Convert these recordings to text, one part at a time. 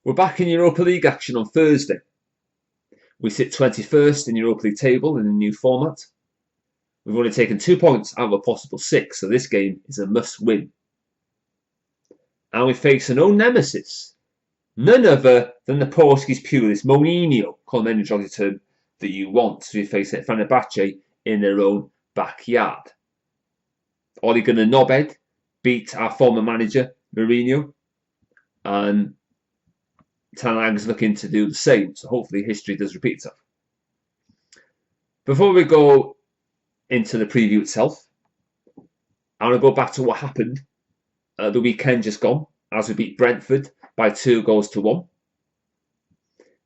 We're back in Europa League action on Thursday. We sit 21st in Europa League table in the new format. We've only taken 2 points out of a possible 6, so this game is a must-win. And we face an old nemesis, none other than the Portuguese purist Mourinho, call him any jolly term that you want. So we face Fenerbahce in their own backyard. Ole Gunnar Knobhead beat our former manager Mourinho, and Ten Hag's looking to do the same, so hopefully history does repeat itself. Before we go into the preview itself, I want to go back to what happened the weekend just gone, as we beat Brentford by 2-1,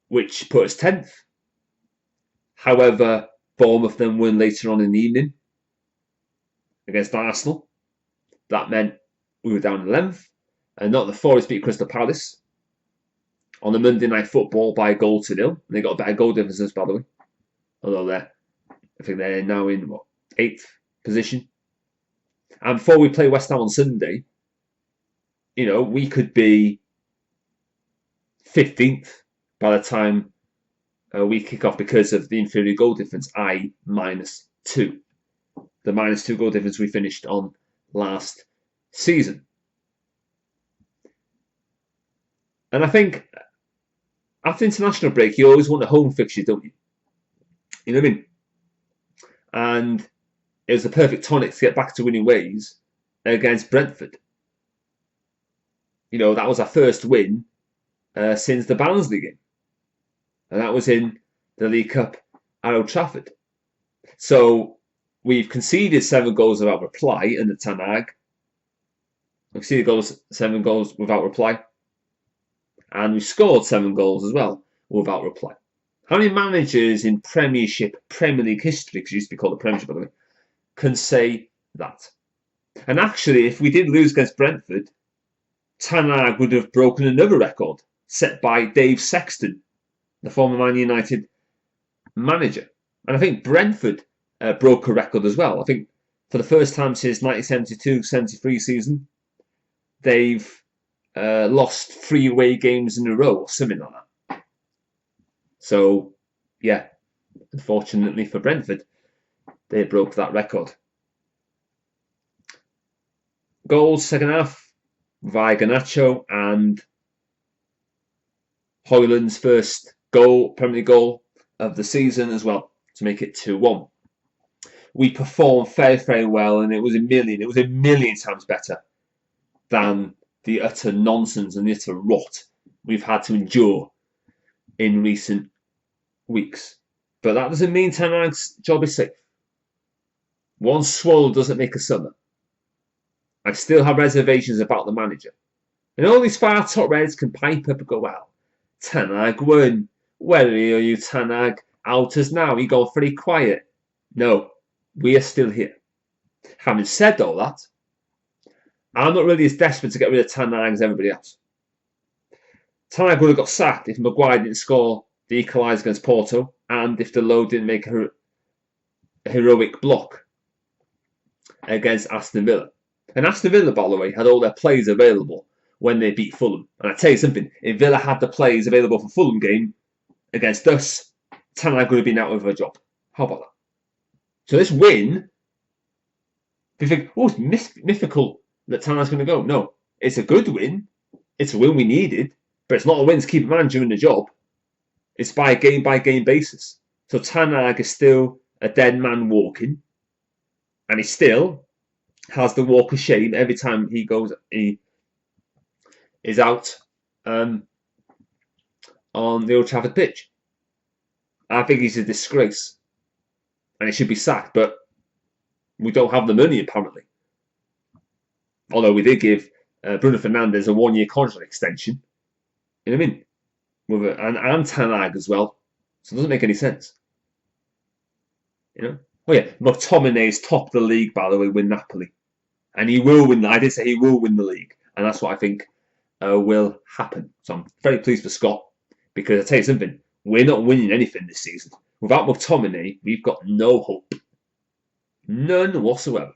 which put us 10th. However, Bournemouth then won later on in the evening against Arsenal. That meant we were down 11th, and not the Forest beat Crystal Palace on the Monday Night Football by a 0-0. They got a better goal difference, by the way. Although I think they're now in 8th position. And before we play West Ham on Sunday, we could be 15th by the time we kick off because of the inferior goal difference, i.e. -2. The -2 goal difference we finished on last season. And I think after international break, you always want a home fixture, don't you? You know what I mean? And it was the perfect tonic to get back to winning ways against Brentford. That was our first win since the Barnsley game. And that was in the League Cup at Old Trafford. So we've conceded 7 goals without reply under Ten Hag. We've conceded 7 goals without reply. And we've scored 7 goals as well without reply. How many managers in Premier League history, because it used to be called the Premiership, by the way, can say that? And actually, if we did lose against Brentford, Ten Hag would have broken another record set by Dave Sexton, the former Man United manager. And I think Brentford broke a record as well. I think for the first time since 1972-73 season, they've lost 3 away games in a row or something like that. So, yeah, unfortunately for Brentford, they broke that record. Goals, second half, via Garnacho and Højlund's first Premier League goal of the season as well, to make it 2-1. We performed very, very well, and it was a million times better than the utter nonsense and the utter rot we've had to endure in recent weeks. But that doesn't mean Ten Hag's job is safe. One swallow doesn't make a summer. I still have reservations about the manager. And all these far top Reds can pipe up and go, well, Ten Hag won. Where are you, Ten Hag? Out as now. You go very quiet. No, we are still here. Having said all that, I'm not really as desperate to get rid of Ten Hag as everybody else. Ten Hag would have got sacked if Maguire didn't score the equaliser against Porto and if Delot didn't make a heroic block against Aston Villa. And Aston Villa, by the way, had all their players available when they beat Fulham. And I tell you something, if Villa had the players available for Fulham game against us, Ten Hag would have been out of a job. How about that? So this win, you think, it's mythical that Ten Hag's going to go. No, it's a good win. It's a win we needed, but it's not a win to keep a manager in the job. It's by game basis. So Ten Hag is still a dead man walking, and he still has the walk of shame every time he is out on the Old Trafford pitch. I think he's a disgrace, and he should be sacked. But we don't have the money apparently. Although we did give Bruno Fernandes a 1-year contract extension. You know what I mean? And Ten Hag as well. So it doesn't make any sense. Oh yeah, McTominay's top of the league, by the way, with Napoli. And he will win. I did say he will win the league. And that's what I think will happen. So I'm very pleased for Scott. Because I tell you something, we're not winning anything this season. Without McTominay, we've got no hope. None whatsoever.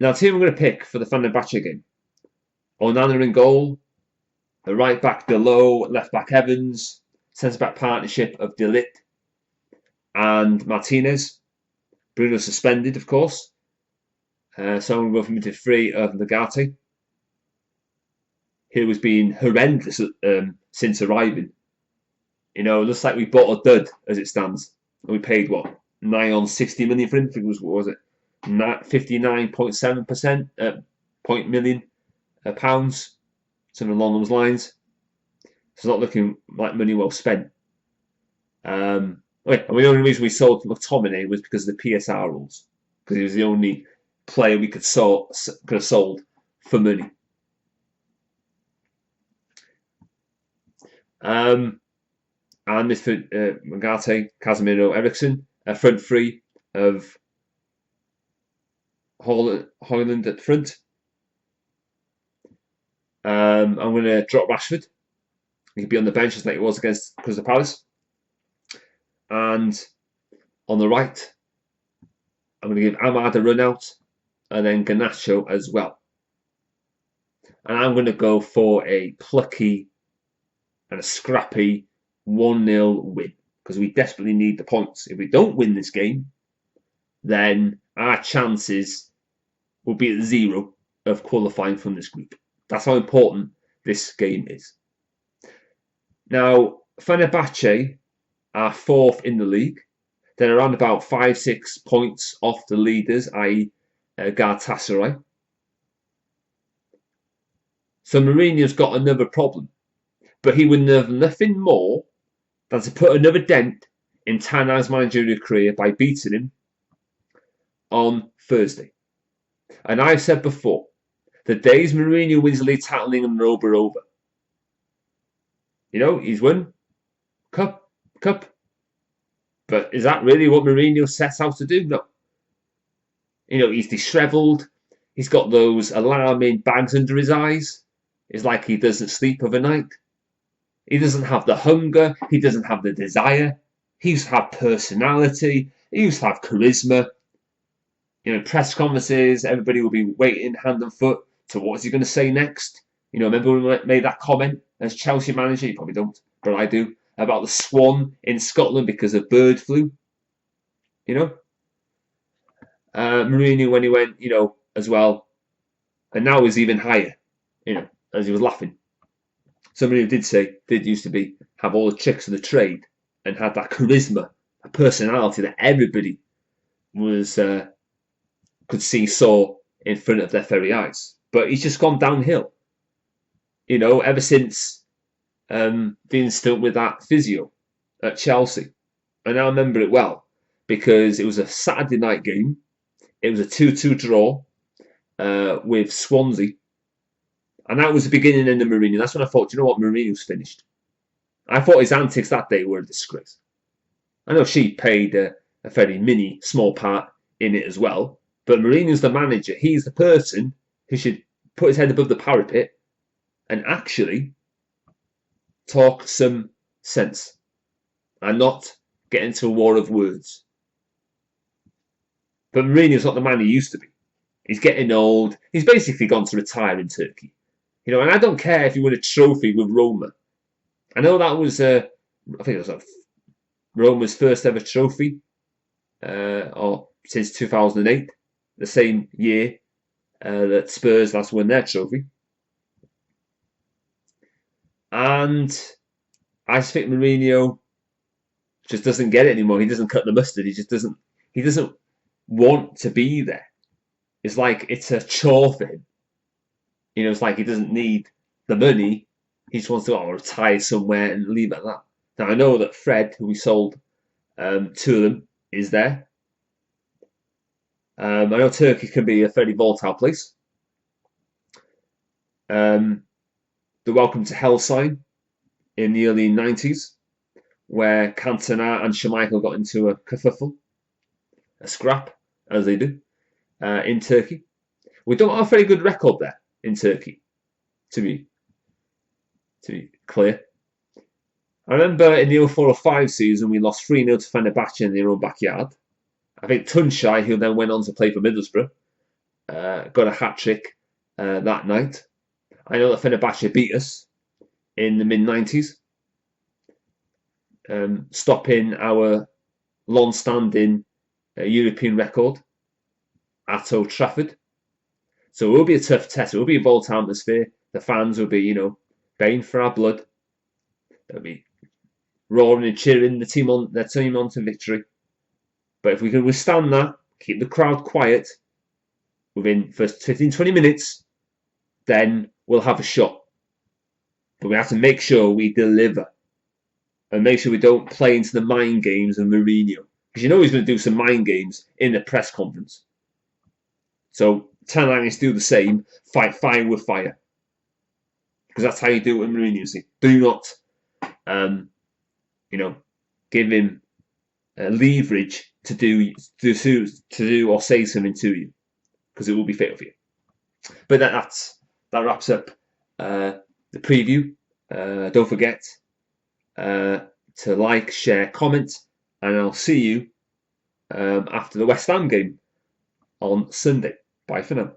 Now, the team I'm going to pick for the Fenerbahce game. Onana in goal. The right back Below, left back Evans, centre back partnership of De Ligt and Martinez. Bruno suspended, of course. So I'm going to go for midfield three of Nagate, who has been horrendous since arriving. You know, it looks like we bought a dud as it stands. And we paid what? Nigh on 60 million for him. I think what was it? 59.7% million pounds. Something along those lines. It's not looking like money well spent. And the only reason we sold McTominay was because of the PSR rules. Because he was the only player we could have sold for money. And midfield Nagate, Casemiro, Eriksen. A front three of Højlund at front. I'm going to drop Rashford. He could be on the bench just like it was against Crystal Palace. And on the right, I'm going to give Ahmad a run out and then Garnacho as well. And I'm going to go for a plucky and a scrappy 1-0 win because we desperately need the points. If we don't win this game, then our chances will be at 0 of qualifying from this group. That's how important this game is. Now, Fenerbahce are 4th in the league. They're around about 5-6 points off the leaders, i.e. Galatasaray. So Mourinho's got another problem. But he would have nothing more than to put another dent in Ten Hag's managerial career by beating him on Thursday. And I've said before, the days Mourinho wins the league title in England are over. You know, he's won cup. But is that really what Mourinho sets out to do? No. You know, he's dishevelled. He's got those alarming bags under his eyes. It's like he doesn't sleep overnight. He doesn't have the hunger. He doesn't have the desire. He used to have personality. He used to have charisma. You know, press conferences, everybody will be waiting hand and foot to what's he going to say next. You know, remember when we made that comment as Chelsea manager? You probably don't, but I do. About the swan in Scotland because of bird flu. You know? Mourinho, when he went, you know, as well. And now he's even higher, you know, as he was laughing. Somebody who did used to have all the tricks of the trade and had that charisma, a personality that everybody was saw in front of their very eyes. But he's just gone downhill. You know, ever since being stuck with that physio at Chelsea. And I remember it well because it was a Saturday night game. It was a 2-2 draw with Swansea. And that was the beginning of the Mourinho. That's when I thought, you know what, Mourinho's finished. I thought his antics that day were a disgrace. I know she played a very small part in it as well. But Mourinho's the manager. He's the person who should put his head above the parapet and actually talk some sense and not get into a war of words. But Mourinho's not the man he used to be. He's getting old. He's basically gone to retire in Turkey. You know, and I don't care if he won a trophy with Roma. I know that was, I think it was Roma's first ever trophy, or since 2008, the same year that Spurs last won their trophy. And I just think Mourinho just doesn't get it anymore. He doesn't cut the mustard. He doesn't want to be there. It's like it's a chore for him. You know, it's like he doesn't need the money. He just wants to retire somewhere and leave it at that. Now, I know that Fred, who we sold 2 of them, is there. I know Turkey can be a very volatile place. The Welcome to Hell sign in the early 90s, where Cantona and Schmeichel got into a kerfuffle, a scrap, as they do, in Turkey. We don't have a very good record there in Turkey, to be clear. I remember in the 04-05 season, we lost 3-0 to Fenerbahce in their own backyard. I think Tunçay, who then went on to play for Middlesbrough, got a hat-trick that night. I know that Fenerbahce beat us in the mid-90s, stopping our long-standing European record at Old Trafford. So it will be a tough test. It will be a volatile atmosphere. The fans will be, baying for our blood. They'll be roaring and cheering their team on to victory. But if we can withstand that, keep the crowd quiet within first 15, 20 minutes, then we'll have a shot. But we have to make sure we deliver and make sure we don't play into the mind games of Mourinho. Because you know he's going to do some mind games in the press conference. So Ten Hag needs to do the same, fight fire with fire. Because that's how you do it with Mourinho. See, do not, give him leverage to do or say something to you, because it will be fatal for you. But that wraps up the preview. Don't forget to like, share, comment, and I'll see you after the West Ham game on Sunday. Bye for now.